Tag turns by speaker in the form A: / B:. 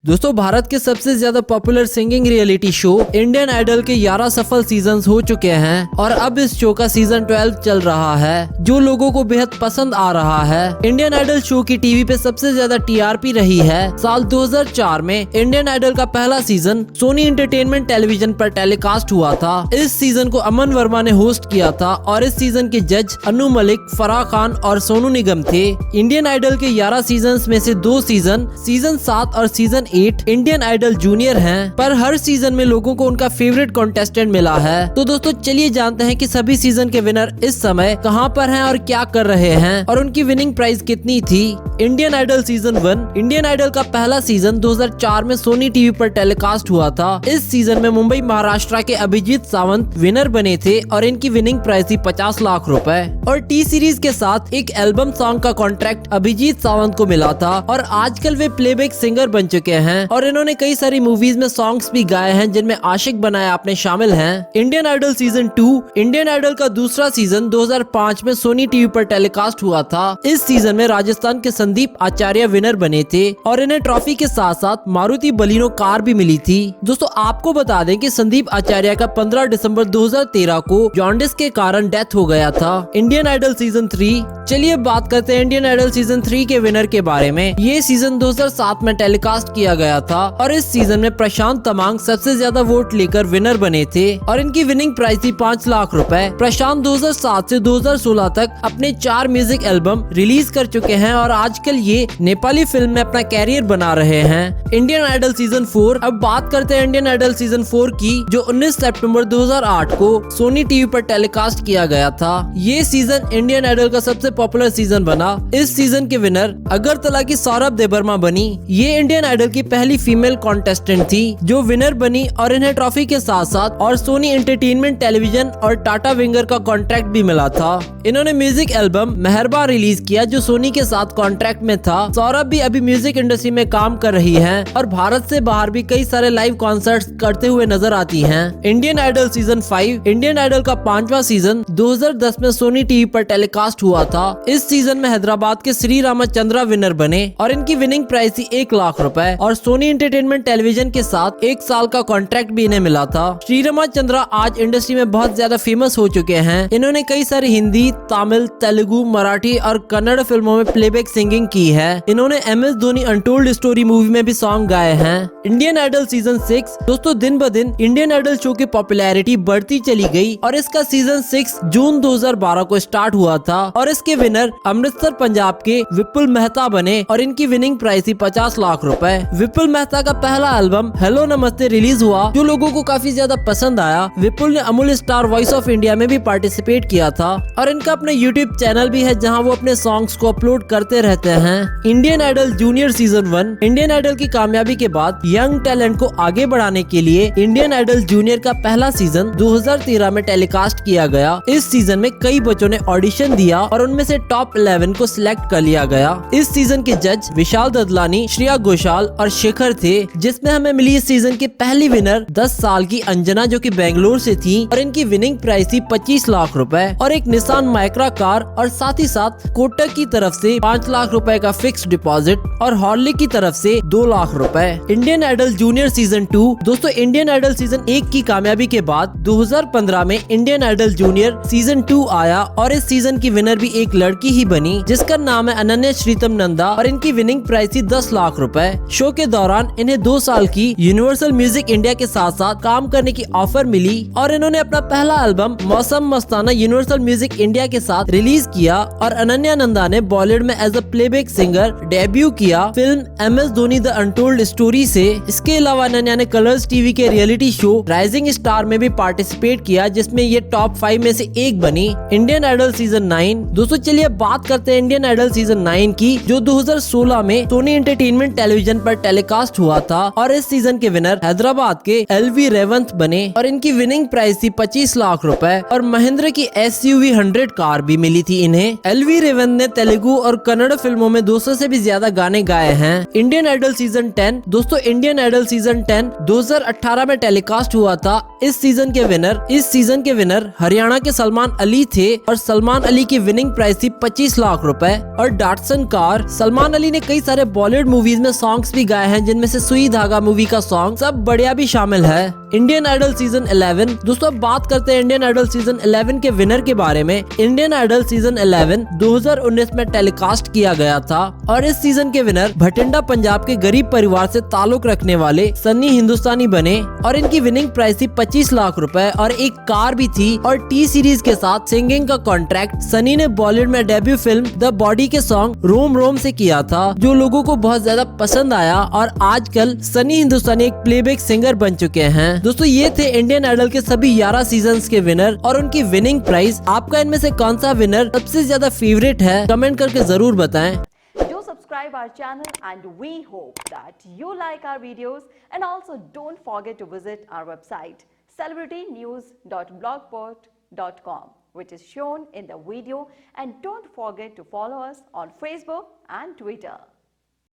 A: दोस्तों भारत के सबसे ज्यादा popular singing reality show Indian Idol के 11 सफल सीजन्स हो चुके हैं और अब इस शो का सीजन 12 चल रहा है जो लोगों को बेहद पसंद आ रहा है। इंडियन आइडल शो की टीवी पे सबसे ज्यादा टीआरपी रही है। साल 2004 में इंडियन आइडल का पहला सीजन सोनी एंटरटेनमेंट टेलीविजन पर टेलीकास्ट हुआ था। इस सीजन को अमन वर्मा ने होस्ट किया था और इस सीजन के जज अनु मलिक, फराह खान और सोनू निगम थे। इंडियन आइडल के 11 सीजन में से 2 सीजन 7 और सीजन 8 इंडियन आइडल जूनियर हैं, पर हर सीजन में लोगों को उनका फेवरेट कॉन्टेस्टेंट मिला है। तो दोस्तों चलिए जानते हैं कि सभी सीजन के विनर इस समय कहां पर हैं और क्या कर रहे हैं और उनकी विनिंग प्राइस कितनी थी। Indian Idol season 1 Indian Idol का पहला सीजन 2004 में सोनी टीवी पर टेलीकास्ट हुआ था। इस सीजन में मुंबई महाराष्ट्र के अभिजीत सावंत विनर बने थे और इनकी विनिंग प्राइस थी 50 लाख रुपए और टी सीरीज के साथ एक एल्बम सॉन्ग का कॉन्ट्रैक्ट अभिजीत सावंत को मिला था और आजकल वे प्लेबैक सिंगर बन चुके हैं और इन्होंने कई सारी मूवीज में सॉन्ग्स भी गाए हैं जिनमें आशिक बनाया आपने शामिल हैं। Indian Idol season 2 Indian Idol का दूसरा सीजन 2005 में सोनी टीवी पर टेलीकास्ट हुआ था। इस सीजन में राजस्थान के संदीप आचार्य विनर बने थे और इन्हें ट्रॉफी के साथ साथ मारुति बलिनो कार भी मिली थी। दोस्तों आपको बता दें कि संदीप आचार्य का 15 दिसंबर 2013 को जॉन्डिस के कारण डेथ हो गया था। इंडियन आइडल सीजन 3 चलिए बात करते हैं इंडियन आइडल सीजन 3 के विनर के बारे में। ये सीजन 2007 में टेलीकास्ट किया गया था और इस सीजन में प्रशांत तमांग सबसे ज्यादा वोट लेकर विनर बने थे और इनकी विनिंग प्राइस थी 5 लाख रुपए। प्रशांत 2007 से 2016 तक अपने 4 म्यूजिक एल्बम रिलीज कर चुके हैं और आजकल ये नेपाली फिल्म में अपना कैरियर बना रहे हैं। इंडियन आइडल सीजन 4 अब बात करते हैं इंडियन आइडल सीजन 4 की जो 19 सितंबर 2008 को सोनी टीवी पर टेलीकास्ट किया गया था। ये सीजन इंडियन आइडल का सबसे पॉपुलर सीजन बना। इस सीजन के विनर अगरतला की सौरभ देबर्मा बनी। ये इंडियन आइडल की पहली फीमेल कॉन्टेस्टेंट थी जो विनर बनी और इन्हें ट्रॉफी के साथ साथ और सोनी एंटरटेनमेंट टेलीविजन और टाटा विंगर का कॉन्ट्रैक्ट भी मिला था। इन्होंने म्यूजिक एल्बम मेहरबा रिलीज किया जो सोनी के साथ कॉन्ट्रैक्ट में था। सौरभ भी अभी म्यूजिक इंडस्ट्री में काम कर रही हैं और भारत से बाहर भी कई सारे लाइव कॉन्सर्ट्स करते हुए नजर आती हैं। Indian Idol season 5 Indian Idol का 5वां सीजन 2010 में सोनी टीवी पर टेलीकास्ट हुआ था। इस सीजन में हैदराबाद के श्री रामचंद्रा विनर बने और इनकी विनिंग प्राइस थी 1 लाख रुपए और सोनी एंटरटेनमेंट टेलीविजन के साथ 1 साल का कॉन्ट्रैक्ट भी इन्हें मिला था। श्री रामचंद्रा आज इंडस्ट्री में बहुत ज्यादा फेमस हो चुके हैं। इन्होंने कई सारी हिंदी, तमिल, तेलुगु, मराठी और कन्नड़ फिल्मों में प्लेबैक सिंगिंग की है। इन्होंने MS Dhoni untold story movie में भी सॉन्ग गाए हैं। इंडियन आइडल सीजन 6 दोस्तों दिन ब दिन इंडियन आइडल शो की पॉपुलैरिटी बढ़ती चली गई और इसका सीजन 6 जून 2012 को स्टार्ट हुआ था और इसके विनर अमृतसर पंजाब के विपुल मेहता बने और इनकी विनिंग प्राइस थी 50 लाख रुपए। विपुल मेहता का पहला एल्बम हेलो नमस्ते रिलीज हुआ जो लोगों को काफी ज्यादा पसंद आया। विपुल ने Amul star voice of India में भी पार्टिसिपेट किया था और इनका अपना यूट्यूब चैनल भी है जहां वो अपने सॉन्ग्स को अपलोड करते रहते हैं। Indian Idol junior season 1 Indian Idol की कामयाबी के बाद यंग टैलेंट को आगे बढ़ाने के लिए इंडियन आइडल जूनियर का पहला सीजन 2013 में टेलीकास्ट किया गया। इस सीजन में कई बच्चों ने ऑडिशन दिया और उनमें से टॉप 11 को सिलेक्ट कर लिया गया। इस सीजन के जज विशाल ददलानी, श्रेया घोषाल और शेखर थे जिसमें हमें मिली इस सीजन की पहली विनर 10 साल की अंजना जो कि बेंगलोर से थी और इनकी विनिंग प्राइस थी 25 लाख रुपए और एक निसान माइक्रा कार और साथ ही साथ कोटक की तरफ से 5 लाख रुपए का फिक्स डिपॉजिट और हॉर्लिक की तरफ से 2 लाख रुपए। इंडियन आइडल जूनियर सीजन 2 दोस्तों इंडियन आइडल सीजन 1 की कामयाबी के बाद 2015 में इंडियन आइडल जूनियर सीजन 2 आया और इस सीजन की विनर भी एक लड़की ही बनी जिसका नाम है अनन्या श्रीतम नंदा और इनकी विनिंग प्राइस थी 10 लाख रुपए। शो के दौरान इन्हें 2 साल की यूनिवर्सल म्यूजिक इंडिया के साथ साथ काम करने की ऑफर मिली और इन्होंने अपना पहला एल्बम मौसम मस्ताना यूनिवर्सल म्यूजिक इंडिया के साथ रिलीज किया और अनन्या नंदा ने बॉलीवुड में as a playback singer debut किया film MS Dhoni the untold story से। इसके अलावा अनन्या ने कलर्स टीवी के रियलिटी शो राइजिंग स्टार में भी पार्टिसिपेट किया जिसमें ये टॉप 5 में से एक बनी। इंडियन आइडल सीजन 9 दोस्तों चलिए बात करते हैं इंडियन आइडल सीजन 9 की जो 2016 में सोनी एंटरटेनमेंट टेलीविजन पर टेलीकास्ट हुआ था और इस सीजन के विनर हैदराबाद के LV रेवंत बने और इनकी विनिंग प्राइस थी 25 लाख रुपए और महिंद्रा की SUV 100 कार भी मिली थी इन्हें। LV रेवंत ने तेलुगु और कन्नड़ फिल्मों में 200 से भी ज्यादा गाने गाए हैं। इंडियन आइडल सीजन 10 दोस्तों इंडियन आइडल सीजन 10 2018 में टेलीकास्ट हुआ था। इस सीजन के विनर हरियाणा के सलमान अली थे और सलमान अली की विनिंग प्राइस थी 25 लाख रुपए और डाटसन कार। सलमान अली ने कई सारे बॉलीवुड मूवीज में सॉन्ग्स भी गाए हैं, जिनमें से सुई धागा मूवी का सॉन्ग सब बढ़िया भी शामिल है। Indian Idol season 11। दोस्तों अब बात करते हैं इंडियन आइडल सीजन 11 के विनर के बारे में। इंडियन आइडल सीजन 11 2019 में टेलीकास्ट किया गया था और इस सीजन के विनर भटिंडा पंजाब के गरीब परिवार से ताल्लुक रखने वाले सन्नी हिंदुस्तानी बने और इनकी विनिंग प्राइस थी 25 लाख रुपए और एक कार भी थी और टी सीरीज के साथ सिंगिंग का कॉन्ट्रैक्ट सनी ने बॉलीवुड में डेब्यू फिल्म द बॉडी के सॉन्ग रोम रोम से किया था, जो लोगों को बहुत ज्यादा पसंद आया और आजकल सनी हिंदुस्तानी एक प्लेबैक सिंगर बन चुके हैं। दोस्तों ये थे इंडियन आइडल के सभी 11 सीजन्स के विनर और उनकी विनिंग प्राइस। आपका इनमें से कौन सा विनर सबसे ज्यादा फेवरेट है, कमेंट करके जरूर बताएं।
B: Do subscribe our channel and we hope that you like our videos, and also don't forget to visit our website celebritynews.blogspot.com, which is shown in the video, and don't forget to follow us on Facebook and Twitter.